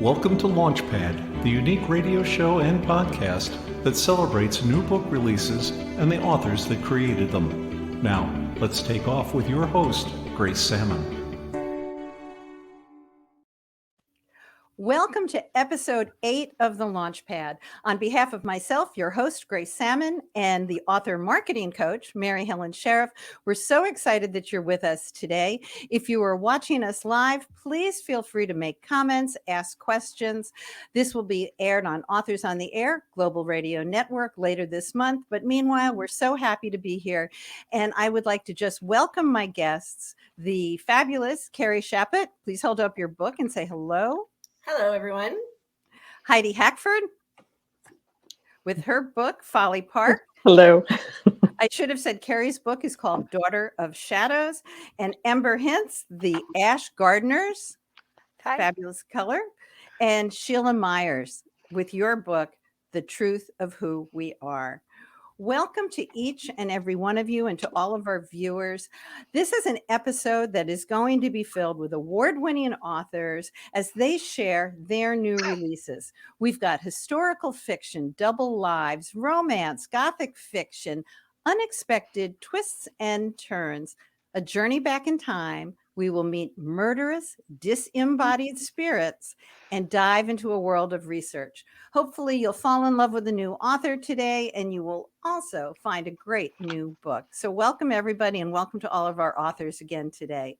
Welcome to Launchpad, the unique radio show and podcast that celebrates new book releases and the authors that created them. Now, let's take off with your host, Grace Sammon. Welcome to episode 8 of the Launchpad. On behalf of myself, your host, Grace Sammon, and the author marketing coach, Mary Helen Sheriff, we're so excited that you're with us today. If you are watching us live, please feel free to make comments, ask questions. This will be aired on Authors on the Air, Global Radio Network later this month. But meanwhile, we're so happy to be here. And I would like to just welcome my guests, the fabulous Kerry Chaput. Please hold up your book and say hello. Hello, everyone. Heidi Hackford with her book, Folly Park. Hello. I should have said Kerry's book is called Daughter of Shadows. And Ember Hintz, The Ash Gardeners. Hi. Fabulous color. And Shelia Myers with your book, The Truth of Who We Are. Welcome to each and every one of you and to all of our viewers. This is an episode that is going to be filled with award-winning authors as they share their new releases. We've got historical fiction, double lives, romance, gothic fiction, unexpected twists and turns, a journey back in time. We will meet murderous, disembodied spirits and dive into a world of research. Hopefully you'll fall in love with a new author today, and you will also find a great new book. So welcome everybody, and welcome to all of our authors again today.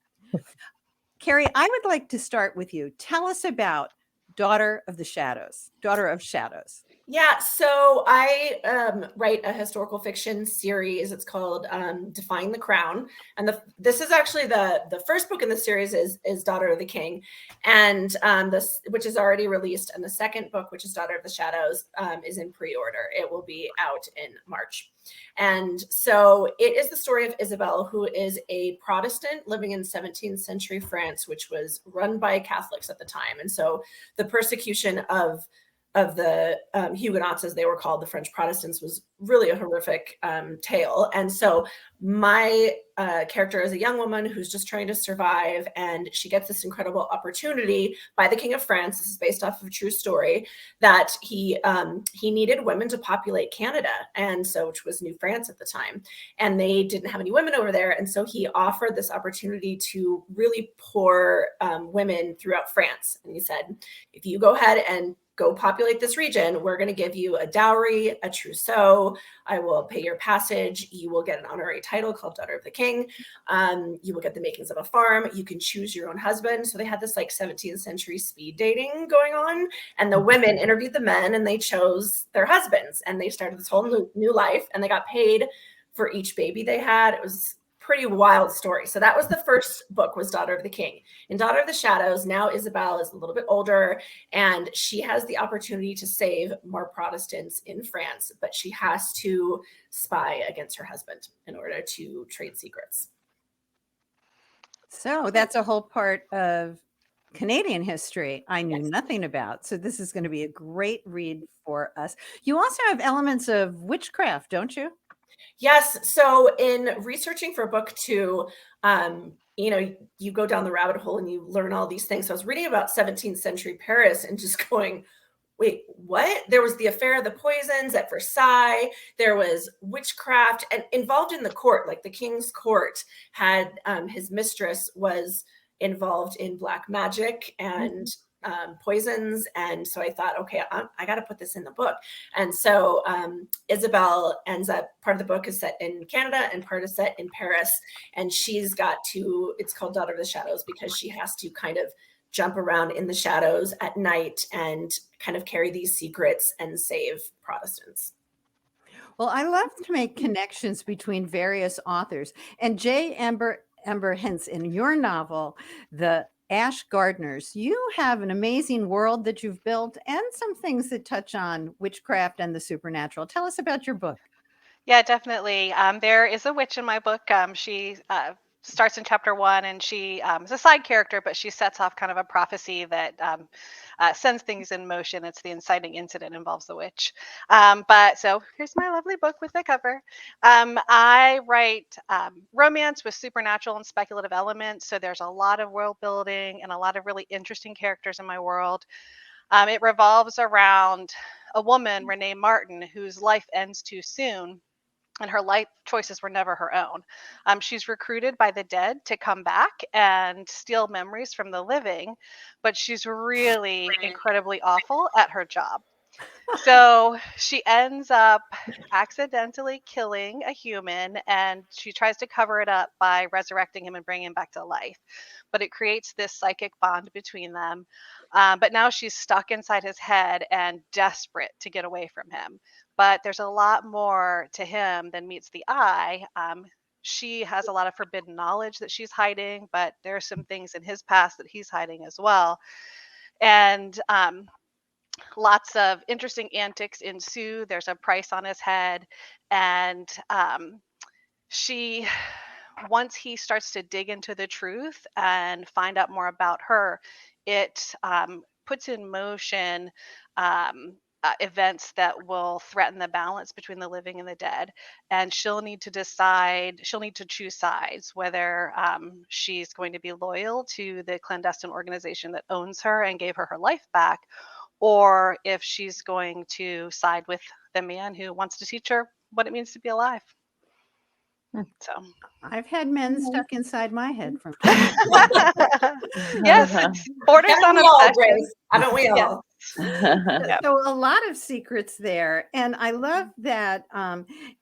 Kerry, I would like to start with you. Tell us about Daughter of Shadows. Yeah, so I write a historical fiction series. It's called Defying the Crown. And this is actually the first book in the series is Daughter of the King, and this, which is already released. And the second book, which is Daughter of the Shadows, is in pre-order. It will be out in March. And so it is the story of Isabel, who is a Protestant living in 17th century France, which was run by Catholics at the time. And so the persecution of the Huguenots, as they were called, the French Protestants, was really a horrific tale. And so my character is a young woman who's just trying to survive, and she gets this incredible opportunity by the King of France. This is based off of a true story, that he needed women to populate Canada, and so, which was New France at the time, and they didn't have any women over there. And so he offered this opportunity to really pour women throughout France. And he said, if you go ahead and go populate this region, we're going to give you a dowry, a trousseau. I will pay your passage. You will get an honorary title called Daughter of the King. You will get the makings of a farm. You can choose your own husband. So they had this like 17th century speed dating going on, and the women interviewed the men and they chose their husbands, and they started this whole new life, and they got paid for each baby they had. It was pretty wild story. So that was the first book, was Daughter of the King. In Daughter of the Shadows, now Isabel is a little bit older, and she has the opportunity to save more Protestants in France, but she has to spy against her husband in order to trade secrets. So that's a whole part of Canadian history I knew nothing about. So this is going to be a great read for us. You also have elements of witchcraft, don't you? Yes. So in researching for book 2, you go down the rabbit hole and you learn all these things. So I was reading about 17th century Paris and just going, wait, what? There was the affair of the poisons at Versailles. There was witchcraft and involved in the court, like the king's court had his mistress was involved in black magic and poisons. And so I thought, okay, I got to put this in the book. And so Isabel ends up, part of the book is set in Canada and part is set in Paris. And she's got to, it's called Daughter of the Shadows because she has to kind of jump around in the shadows at night and kind of carry these secrets and save Protestants. Well, I love to make connections between various authors. And Ember Hintz, in your novel, The Ash Gardeners, you have an amazing world that you've built and some things that touch on witchcraft and the supernatural. Tell us about your book. Yeah, definitely. There is a witch in my book. She starts in chapter 1, and she is a side character, but she sets off kind of a prophecy that sends things in motion. It's the inciting incident involves the witch. But so here's my lovely book with the cover. I write romance with supernatural and speculative elements. So there's a lot of world building and a lot of really interesting characters in my world. It revolves around a woman, Renee Martin, whose life ends too soon, and her life choices were never her own. She's recruited by the dead to come back and steal memories from the living, but she's really incredibly awful at her job. So she ends up accidentally killing a human, and she tries to cover it up by resurrecting him and bringing him back to life. But it creates this psychic bond between them. But now she's stuck inside his head and desperate to get away from him. But there's a lot more to him than meets the eye. She has a lot of forbidden knowledge that she's hiding, but there are some things in his past that he's hiding as well. And lots of interesting antics ensue. There's a price on his head, and she once he starts to dig into the truth and find out more about her, it puts in motion events that will threaten the balance between the living and the dead. And she'll need to choose sides, whether she's going to be loyal to the clandestine organization that owns her and gave her life back, or if she's going to side with the man who wants to teach her what it means to be alive. So I've had men stuck inside my head from yes, it's borders on obsession. Haven't we all? So a lot of secrets there. And I love that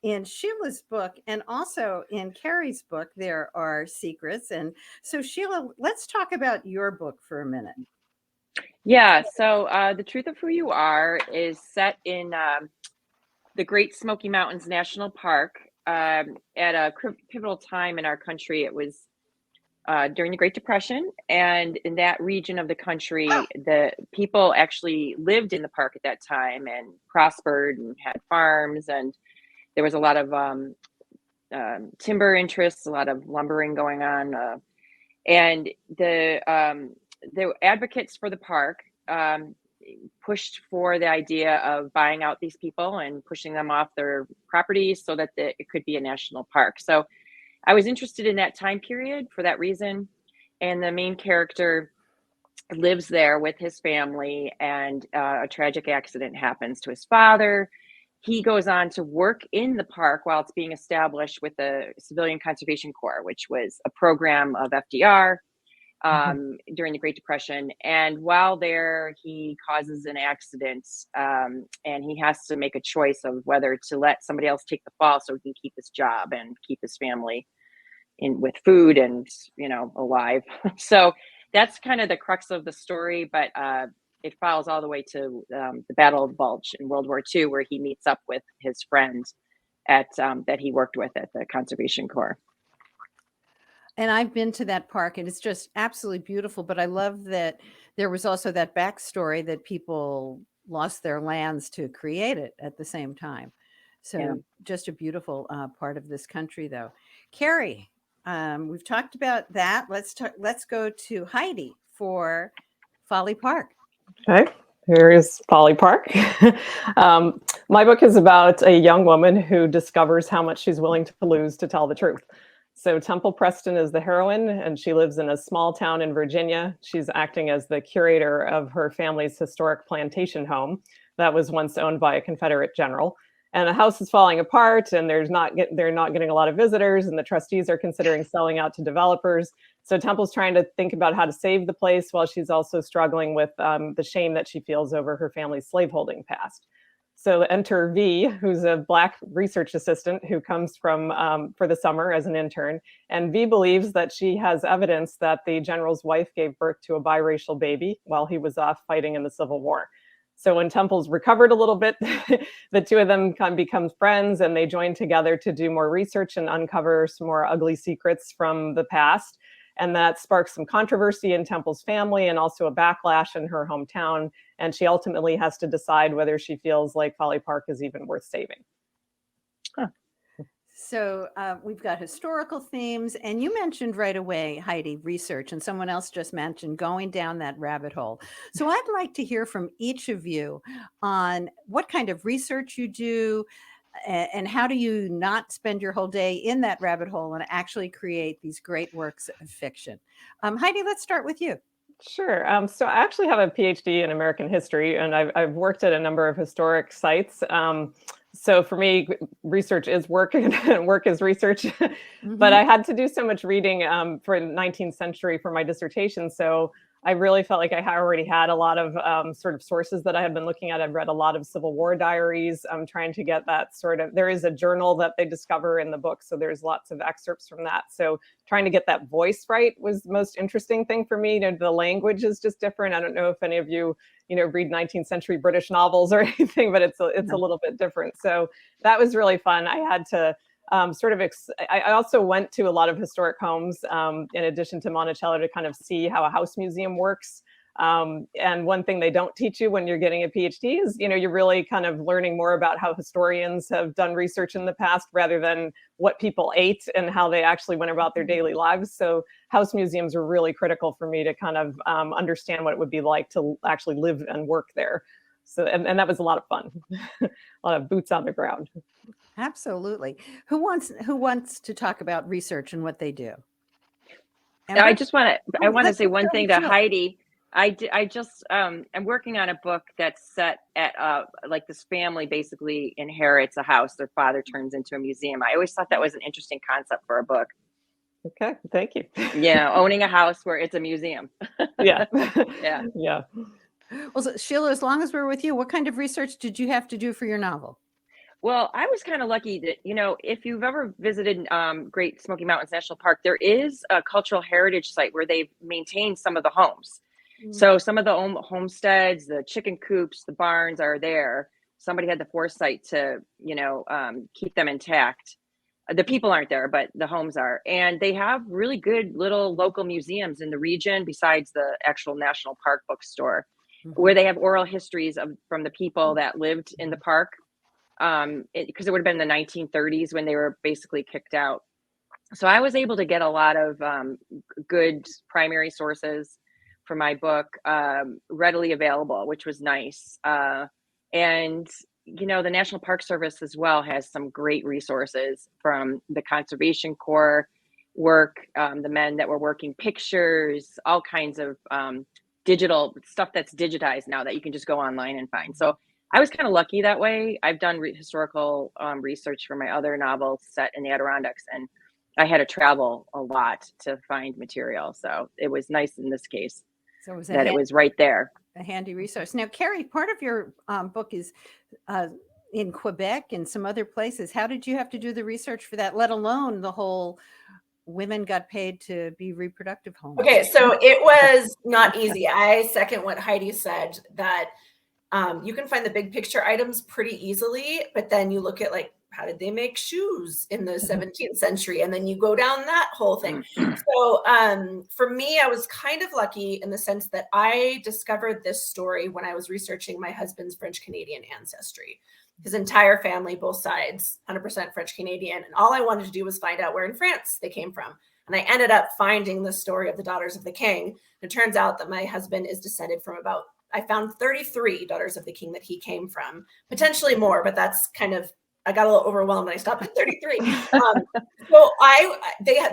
in Sheila's book and also in Kerry's book, there are secrets. And so Shelia, let's talk about your book for a minute. Yeah, so The Truth of Who You Are is set in the Great Smoky Mountains National Park at a pivotal time in our country. It was during the Great Depression, and in that region of the country, the people actually lived in the park at that time and prospered and had farms, and there was a lot of timber interests, a lot of lumbering going on, and the advocates for the park pushed for the idea of buying out these people and pushing them off their properties so that it could be a national park. So I was interested in that time period for that reason. And the main character lives there with his family, and a tragic accident happens to his father. He goes on to work in the park while it's being established with the Civilian Conservation Corps, which was a program of FDR during the Great Depression. And while there, he causes an accident, and he has to make a choice of whether to let somebody else take the fall so he can keep his job and keep his family in with food and, alive. So that's kind of the crux of the story, but it follows all the way to the Battle of the Bulge in World War II, where he meets up with his friend that he worked with at the Conservation Corps. And I've been to that park, and it's just absolutely beautiful. But I love that there was also that backstory that people lost their lands to create it at the same time. So just a beautiful part of this country, though. Kerry, we've talked about that. Let's go to Heidi for Folly Park. Okay, here is Folly Park. My book is about a young woman who discovers how much she's willing to lose to tell the truth. So Temple Preston is the heroine, and she lives in a small town in Virginia. She's acting as the curator of her family's historic plantation home that was once owned by a Confederate general. And the house is falling apart, and they're not getting a lot of visitors, and the trustees are considering selling out to developers. So Temple's trying to think about how to save the place while she's also struggling with the shame that she feels over her family's slaveholding past. So enter V, who's a Black research assistant who comes from for the summer as an intern. And V believes that she has evidence that the general's wife gave birth to a biracial baby while he was off fighting in the Civil War. So when Temple's recovered a little bit, the two of them become friends, and they join together to do more research and uncover some more ugly secrets from the past. And that sparks some controversy in Temple's family and also a backlash in her hometown. And she ultimately has to decide whether she feels like Folly Park is even worth saving. So we've got historical themes, and you mentioned right away, Heidi, research, and someone else just mentioned going down that rabbit hole. So I'd like to hear from each of you on what kind of research you do, and how do you not spend your whole day in that rabbit hole and actually create these great works of fiction? Heidi, let's start with you. Sure. So I actually have a PhD in American history, and I've worked at a number of historic sites. So for me, research is work, and work is research. But Mhm. I had to do so much reading for the 19th century for my dissertation. So I really felt like I already had a lot of sort of sources that I had been looking at. I've read a lot of Civil War diaries. I'm trying to get that sort of, there is a journal that they discover in the book. So there's lots of excerpts from that. So trying to get that voice right was the most interesting thing for me. The language is just different. I don't know if any of you, read 19th century British novels or anything, but it's a little bit different. So that was really fun. I had to I also went to a lot of historic homes in addition to Monticello to kind of see how a house museum works. And one thing they don't teach you when you're getting a PhD is, you're really kind of learning more about how historians have done research in the past rather than what people ate and how they actually went about their daily lives. So house museums were really critical for me to kind of understand what it would be like to actually live and work there. So, and that was a lot of fun, a lot of boots on the ground. Absolutely. Who wants to talk about research and what they do? I Ember? just want to, I want to Let's say one go thing with to Sheila. Heidi. I just, I'm working on a book that's set at, like this family basically inherits a house their father turns into a museum. I always thought that was an interesting concept for a book. Okay, thank you. Yeah, owning a house where it's a museum. Yeah. Yeah. Yeah. Well, so Sheila, as long as we're with you, what kind of research did you have to do for your novel? Well, I was kind of lucky that, if you've ever visited Great Smoky Mountains National Park, there is a cultural heritage site where they've maintained some of the homes. So some of the homesteads, the chicken coops, the barns are there. Somebody had the foresight to, keep them intact. The people aren't there, but the homes are. And they have really good little local museums in the region besides the actual national park bookstore, where they have oral histories from the people that lived in the park. Because it would have been the 1930s when they were basically kicked out. So I was able to get a lot of good primary sources for my book readily available, which was nice. And the National Park Service as well has some great resources from the Conservation Corps work, the men that were working pictures, all kinds of digital stuff that's digitized now that you can just go online and find. So I was kind of lucky that way. I've done historical research for my other novels set in the Adirondacks, and I had to travel a lot to find material. So it was nice in this case that it was right there. A handy resource. Now, Kerry, part of your book is in Quebec and some other places. How did you have to do the research for that, let alone the whole women got paid to be reproductive homes? Okay, so it was not easy. I second what Heidi said, that you can find the big picture items pretty easily, but then you look at how did they make shoes in the 17th century? And then you go down that whole thing. So for me, I was kind of lucky in the sense that I discovered this story when I was researching my husband's French-Canadian ancestry. His entire family, both sides, 100% French-Canadian. And all I wanted to do was find out where in France they came from. And I ended up finding the story of the daughters of the king. And it turns out that my husband is descended from I found 33 daughters of the king that he came from, potentially more, but that's I got a little overwhelmed and I stopped at 33. So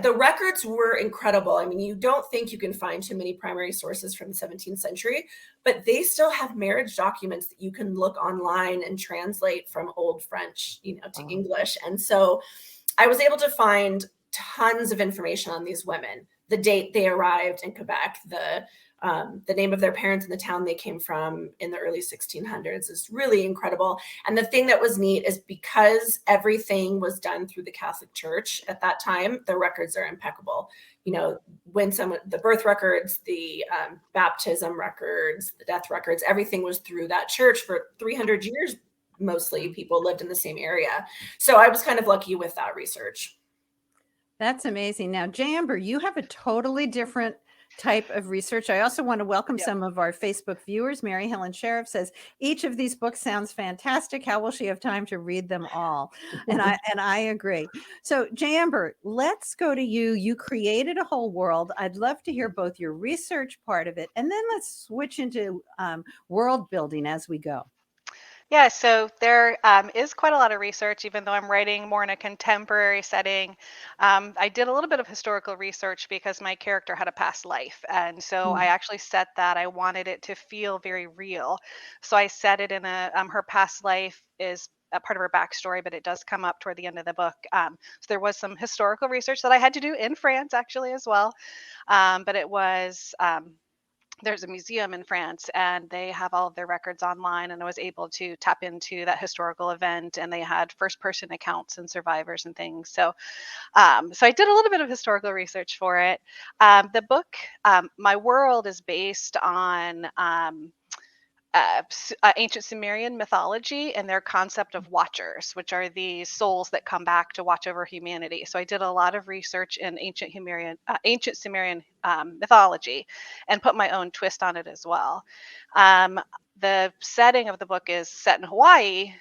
the records were incredible. I mean, you don't think you can find too many primary sources from the 17th century, but they still have marriage documents that you can look online and translate from Old French, to English. And so I was able to find tons of information on these women, the date they arrived in Quebec, the name of their parents and the town they came from in the early 1600s is really incredible. And the thing that was neat is because everything was done through the Catholic Church at that time, the records are impeccable. When the birth records, the baptism records, the death records, everything was through that church for 300 years. Mostly people lived in the same area. So I was kind of lucky with that research. That's amazing. Now, Ember, you have a totally different type of research. I also want to welcome some of our Facebook viewers. Mary Helen Sheriff says, each of these books sounds fantastic. How will she have time to read them all? And I agree. So Ember, let's go to you. You created a whole world. I'd love to hear both your research part of it, and then let's switch into world building as we go. Yeah, so there is quite a lot of research, even though I'm writing more in a contemporary setting. I did a little bit of historical research because my character had a past life. And so I actually set that, I wanted it to feel very real. So I set it in her past life is a part of her backstory, but it does come up toward the end of the book. So there was some historical research that I had to do in France actually as well. But it was, there's a museum in France and they have all of their records online, and I was able to tap into that historical event, and they had first person accounts and survivors and things. So so I did a little bit of historical research for it. The book, my world is based on ancient Sumerian mythology and their concept of watchers, which are these souls that come back to watch over humanity. So I did a lot of research in ancient Sumerian mythology, and put my own twist on it as well. The setting of the book is set in Hawaii,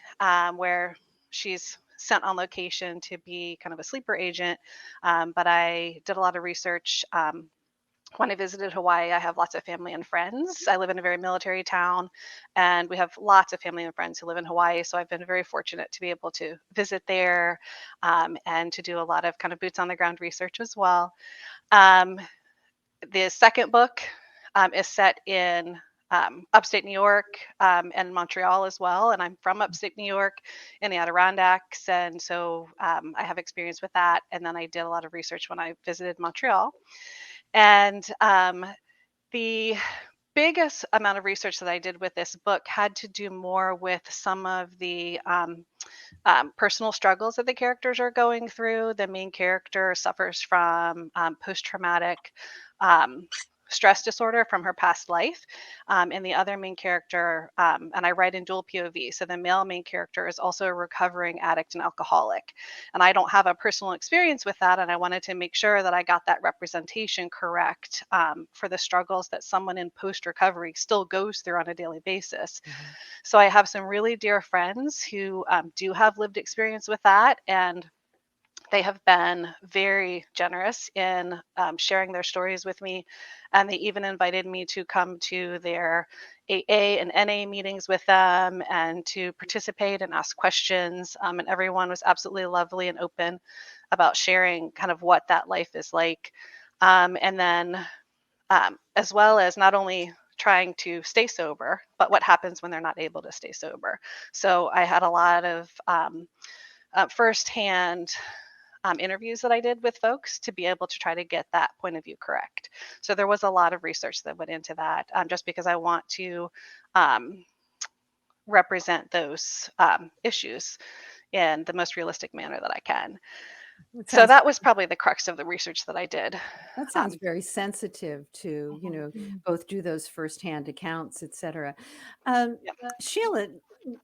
where she's sent on location to be kind of a sleeper agent. But I did a lot of research. When I visited Hawaii, I have lots of family and friends. I live in a very military town, and we have lots of family and friends who live in Hawaii. So I've been very fortunate to be able to visit there, and to do a lot of kind of boots on the ground research as well. The second book is set in upstate New York, and Montreal as well. And I'm from upstate New York in the Adirondacks. And so I have experience with that. And then I did a lot of research when I visited Montreal. And the biggest amount of research that I did with this book had to do more with some of the personal struggles that the characters are going through. The main character suffers from post-traumatic stress disorder from her past life. And the other main character, and I write in dual POV, so the male main character is also a recovering addict and alcoholic. And I don't have a personal experience with that, and I wanted to make sure that I got that representation correct, for the struggles that someone in post-recovery still goes through on a daily basis. So I have some really dear friends who do have lived experience with that, and they have been very generous in sharing their stories with me. And they even invited me to come to their AA and NA meetings with them and to participate and ask questions. And everyone was absolutely lovely and open about sharing kind of what that life is like. And then as well as not only trying to stay sober, but what happens when they're not able to stay sober. So I had a lot of firsthand interviews that I did with folks to be able to try to get that point of view correct. So there was a lot of research that went into that, just because I want to represent those issues in the most realistic manner that I can. So that was probably the crux of the research that I did. That sounds very sensitive to, both do those firsthand accounts, et cetera. Sheila,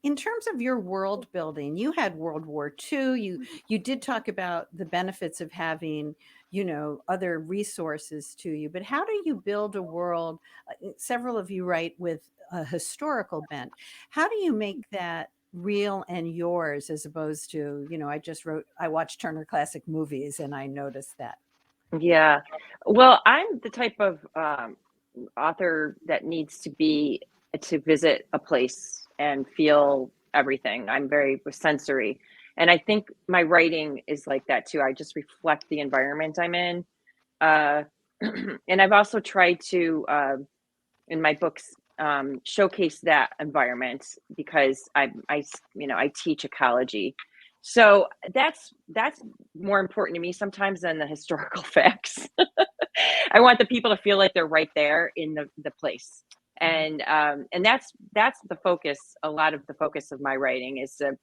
in terms of your world building, you had World War II. You did talk about the benefits of having, other resources to you. But how do you build a world? Several of you write with a historical bent. How do you make that real and yours, as opposed to, I watched Turner Classic Movies and I noticed that? Yeah. Well, I'm the type of author that needs to visit a place and feel everything. I'm very sensory. And I think my writing is like that too. I just reflect the environment I'm in. And I've also tried to, in my books, showcase that environment because I teach ecology. So that's more important to me sometimes than the historical facts. I want the people to feel like they're right there in the place. And that's the focus. A lot of the focus of my writing is the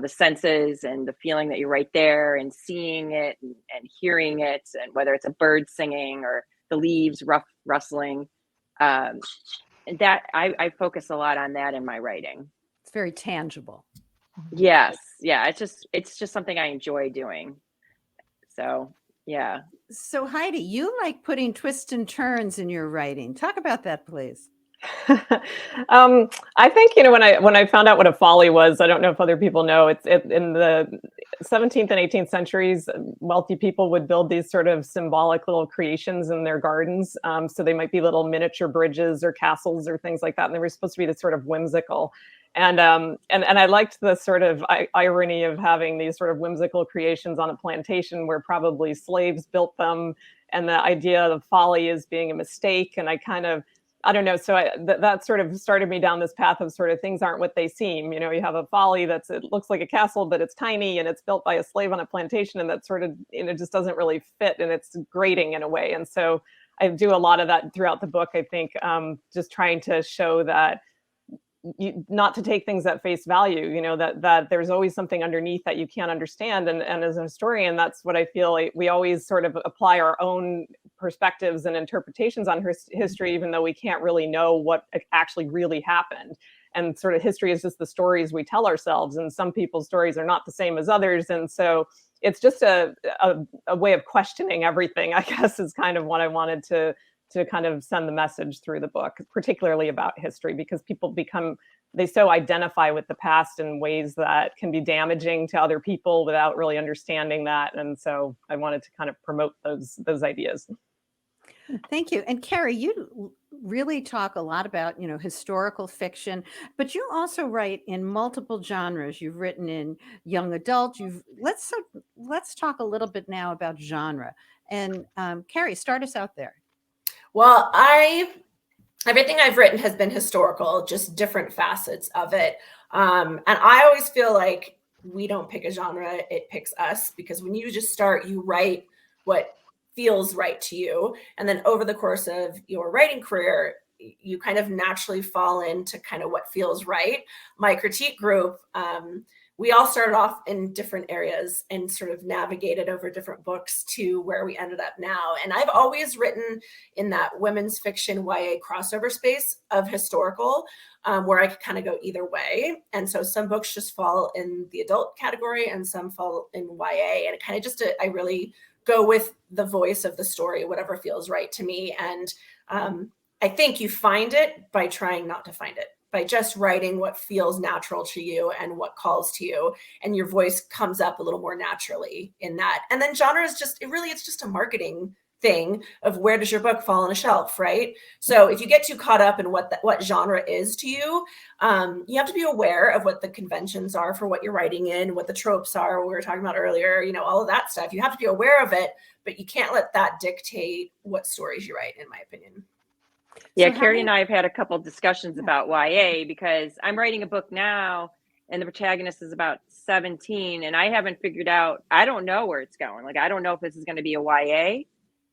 senses and the feeling that you're right there and seeing it and hearing it, and whether it's a bird singing or the leaves rustling. That I focus a lot on that in my writing. It's very tangible. Yes. Yeah. It's just something I enjoy doing. So, yeah. So Heidi, you like putting twists and turns in your writing. Talk about that, please. I think, when I found out what a folly was, I don't know if other people know, it's in the 17th and 18th centuries, wealthy people would build these sort of symbolic little creations in their gardens. So they might be little miniature bridges or castles or things like that. And they were supposed to be this sort of whimsical. And I liked the sort of irony of having these sort of whimsical creations on a plantation where probably slaves built them, and the idea of folly as being a mistake. And I don't know. So that sort of started me down this path of sort of things aren't what they seem. You know, you have a folly it looks like a castle, but it's tiny and it's built by a slave on a plantation, and that sort of, just doesn't really fit, and it's grating in a way. And so I do a lot of that throughout the book. I think just trying to show that not to take things at face value, that there's always something underneath that you can't understand. And as a historian, that's what I feel like we always sort of apply our own perspectives and interpretations on history, even though we can't really know what actually really happened. And sort of history is just the stories we tell ourselves, and some people's stories are not the same as others. And so it's just a way of questioning everything, I guess, is kind of what I wanted to kind of send the message through the book, particularly about history, because people they so identify with the past in ways that can be damaging to other people without really understanding that. And so I wanted to kind of promote those ideas. Thank you. And Kerry, you really talk a lot about, historical fiction, but you also write in multiple genres. You've written in young adult. Let's talk a little bit now about genre. And Kerry, start us out there. Well, everything I've written has been historical, just different facets of it. And I always feel like we don't pick a genre, it picks us, because when you just start, you write what feels right to you. And then over the course of your writing career, you kind of naturally fall into kind of what feels right. My critique group, we all started off in different areas and sort of navigated over different books to where we ended up now. And I've always written in that women's fiction YA crossover space of historical, where I could kind of go either way. And so some books just fall in the adult category and some fall in YA. And it kind of just, I really go with the voice of the story, whatever feels right to me. And I think you find it by trying not to find it, by just writing what feels natural to you and what calls to you, and your voice comes up a little more naturally in that. And then genre is it's just a marketing thing of where does your book fall on a shelf, right? So if you get too caught up in what genre is to you, you have to be aware of what the conventions are for what you're writing in, what the tropes are, what we were talking about earlier, all of that stuff. You have to be aware of it, but you can't let that dictate what stories you write, in my opinion. Yeah, so Kerry and I have had a couple of discussions about YA, because I'm writing a book now and the protagonist is about 17, and I haven't figured out, I don't know where it's going. Like, I don't know if this is going to be a YA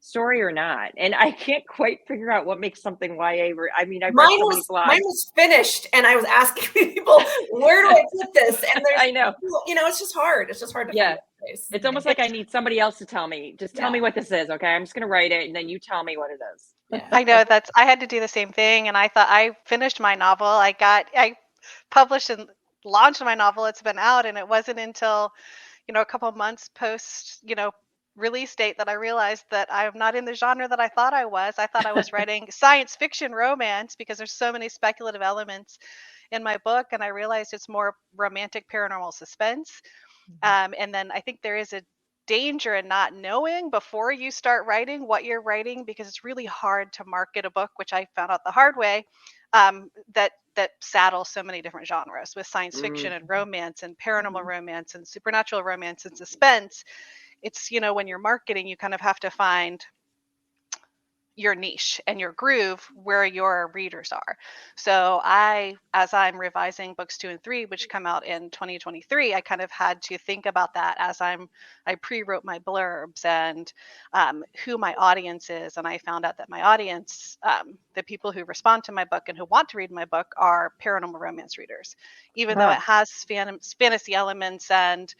story or not. And I can't quite figure out what makes something YA. I mean, I've read so many blogs. Mine was finished, and I was asking people, where do I put this? And I know. It's just hard. It's just hard to find a place. It's almost like I need somebody else to tell me. Just tell me what this is, okay? I'm just going to write it, and then you tell me what it is. Yeah. I know I had to do the same thing, and I thought I finished my novel. I published and launched my novel. It's been out, and it wasn't until, a couple of months post, release date that I realized that I'm not in the genre that I thought I was. I thought I was writing science fiction romance, because there's so many speculative elements in my book, and I realized it's more romantic paranormal suspense. And then I think there is a danger in not knowing before you start writing what you're writing, because it's really hard to market a book, which I found out the hard way, that saddles so many different genres with science fiction and romance and paranormal romance and supernatural romance and suspense. It's, when you're marketing, you kind of have to find your niche and your groove where your readers are. So as I'm revising books 2 and 3, which come out in 2023, I kind of had to think about that as I pre-wrote my blurbs and who my audience is. And I found out that my audience, the people who respond to my book and who want to read my book, are paranormal romance readers, even though it has fantasy elements and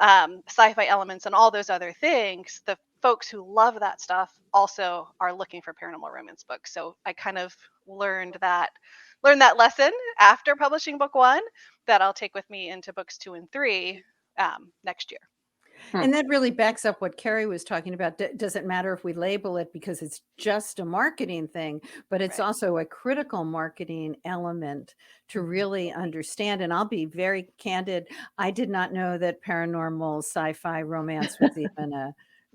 sci-fi elements and all those other things. The folks who love that stuff also are looking for paranormal romance books. So I kind of learned that lesson after publishing book 1 that I'll take with me into books 2 and 3 next year. And that really backs up what Kerry was talking about. Does it matter if we label it because it's just a marketing thing, but it's also a critical marketing element to really understand. And I'll be very candid. I did not know that paranormal sci-fi romance was even a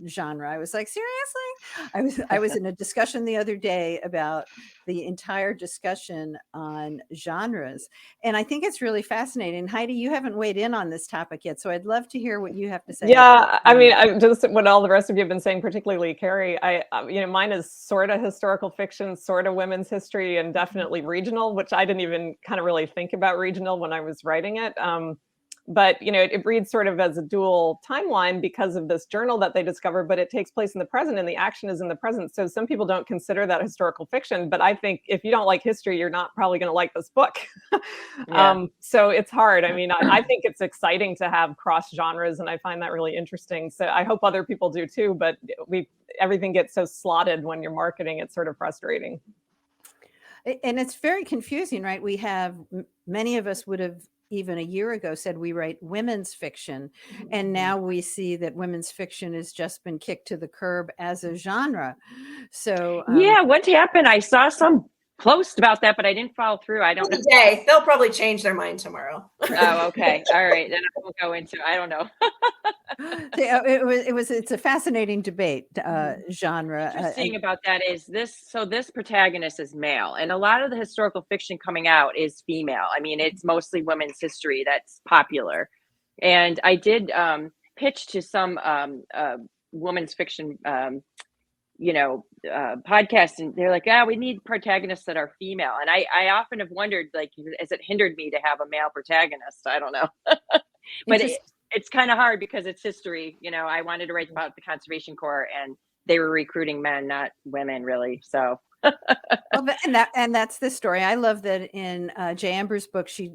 genre. I was like, seriously? I was in a discussion the other day about the entire discussion on genres. And I think it's really fascinating. Heidi, you haven't weighed in on this topic yet, so I'd love to hear what you have to say. Yeah, I mean, I just what all the rest of you have been saying, particularly Kerry. Mine is sort of historical fiction, sort of women's history, and definitely regional, which I didn't even kind of really think about regional when I was writing it. But it reads sort of as a dual timeline because of this journal that they discover, but it takes place in the present and the action is in the present. So some people don't consider that historical fiction, but I think if you don't like history, you're not probably going to like this book. So it's hard. I mean, I think it's exciting to have cross genres, and I find that really interesting. So I hope other people do too, but everything gets so slotted when you're marketing. It's sort of frustrating. And it's very confusing, right? We have, many of us would have even a year ago said we write women's fiction. And now we see that women's fiction has just been kicked to the curb as a genre. So what happened? I saw some post about that, but I didn't follow through. I don't know. Today. They'll probably change their mind tomorrow. Oh, okay. All right. Then I won't go into, I don't know. It's a fascinating debate genre. Interesting about that is this protagonist is male, and a lot of the historical fiction coming out is female. I mean, it's mostly women's history that's popular. And I did pitch to some women's fiction podcast, and they're like, we need protagonists that are female. And I often have wondered, like, has it hindered me to have a male protagonist? I don't know. But it's kind of hard because it's history. I wanted to write about the Conservation Corps, and they were recruiting men, not women, really. So. Well, and that's the story. I love that in J. Ember's book, she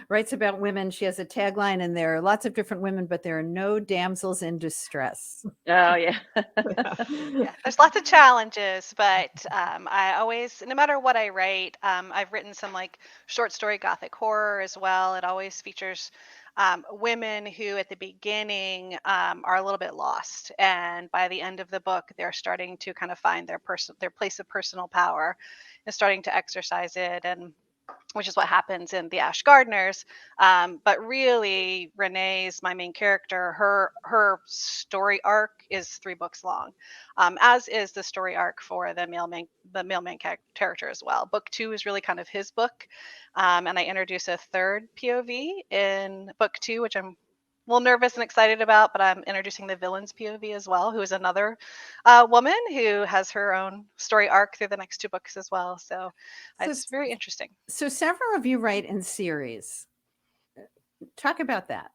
writes about women. She has a tagline, and there are lots of different women, but there are no damsels in distress. Oh, yeah. Yeah, there's lots of challenges, but I always, no matter what I write, I've written some like short story gothic horror as well. It always features women who at the beginning are a little bit lost, and by the end of the book they're starting to kind of find their place of personal power and starting to exercise it, and which is what happens in The Ash Gardeners. But really, Renee's, my main character, her story arc is 3 books long, as is the story arc for the male main character as well. Book 2 is really kind of his book, and I introduce a third POV in book 2, which I'm a little nervous and excited about, but I'm introducing the villain's POV as well, who is another woman who has her own story arc through the next 2 books as well. So it's very interesting. So several of you write in series. Talk about that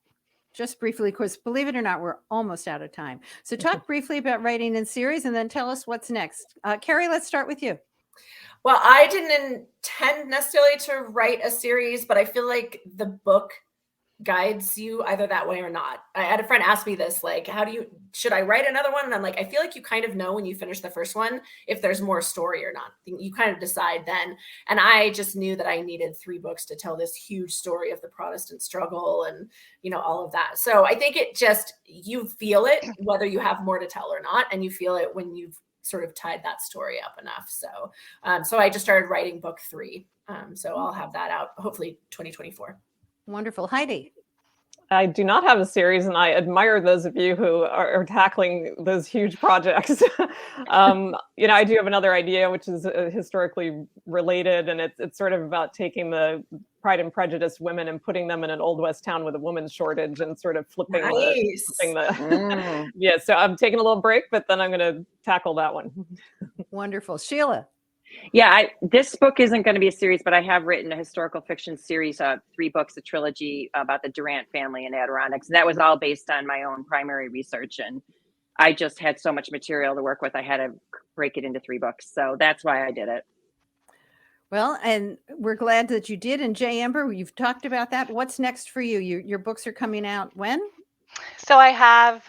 just briefly, because believe it or not, we're almost out of time. So talk briefly about writing in series, and then tell us what's next. Kerry, let's start with you. Well, I didn't intend necessarily to write a series, but I feel like the book guides you either that way or not. I had a friend ask me this, like, should I write another one? And I'm like, I feel like you kind of know when you finish the first one if there's more story or not. You kind of decide then. And I just knew that I needed 3 books to tell this huge story of the Protestant struggle and, all of that. So I think it just, you feel it whether you have more to tell or not, and you feel it when you've sort of tied that story up enough. So so I just started writing book 3. So I'll have that out hopefully 2024. Wonderful. Heidi. I do not have a series, and I admire those of you who are tackling those huge projects. I do have another idea, which is historically related, and it's sort of about taking the Pride and Prejudice women and putting them in an Old West town with a woman's shortage and sort of flipping the Yeah, so I'm taking a little break, but then I'm going to tackle that one. Wonderful. Shelia. Yeah, this book isn't going to be a series, but I have written a historical fiction series, 3 books, a trilogy about the Durant family in Adirondacks. And that was all based on my own primary research. And I just had so much material to work with. I had to break it into 3 books. So that's why I did it. Well, and we're glad that you did. And J. Ember, you've talked about that. What's next for you? Your books are coming out when? So I have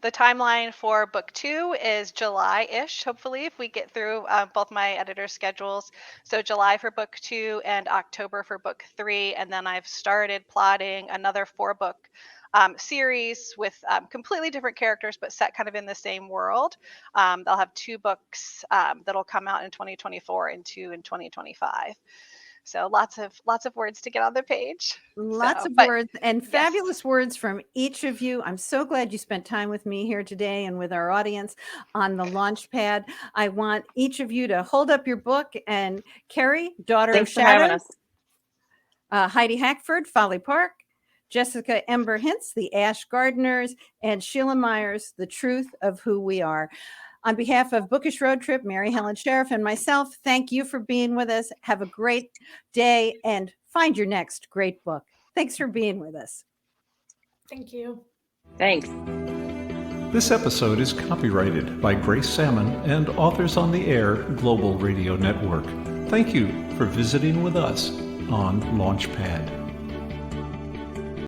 the timeline for book 2 is July-ish, hopefully, if we get through both my editor's schedules. So July for book 2 and October for book 3. And then I've started plotting another 4-book series with completely different characters, but set kind of in the same world. They'll have 2 books that'll come out in 2024 and 2 in 2025. So lots of words to get on the page. Lots of words and fabulous words from each of you. I'm so glad you spent time with me here today and with our audience on the launch pad. I want each of you to hold up your book. And Kerry, Daughter Thanks of for having Shadows, us. Heidi Hackford, Folly Park, Jessica Ember Hintz, The Ash Gardeners, and Shelia Myers, The Truth of Who We Are. On behalf of Bookish Road Trip, Mary Helen Sheriff, and myself, thank you for being with us. Have a great day and find your next great book. Thanks for being with us. Thank you. Thanks. This episode is copyrighted by Grace Sammon and Authors on the Air Global Radio Network. Thank you for visiting with us on Launchpad.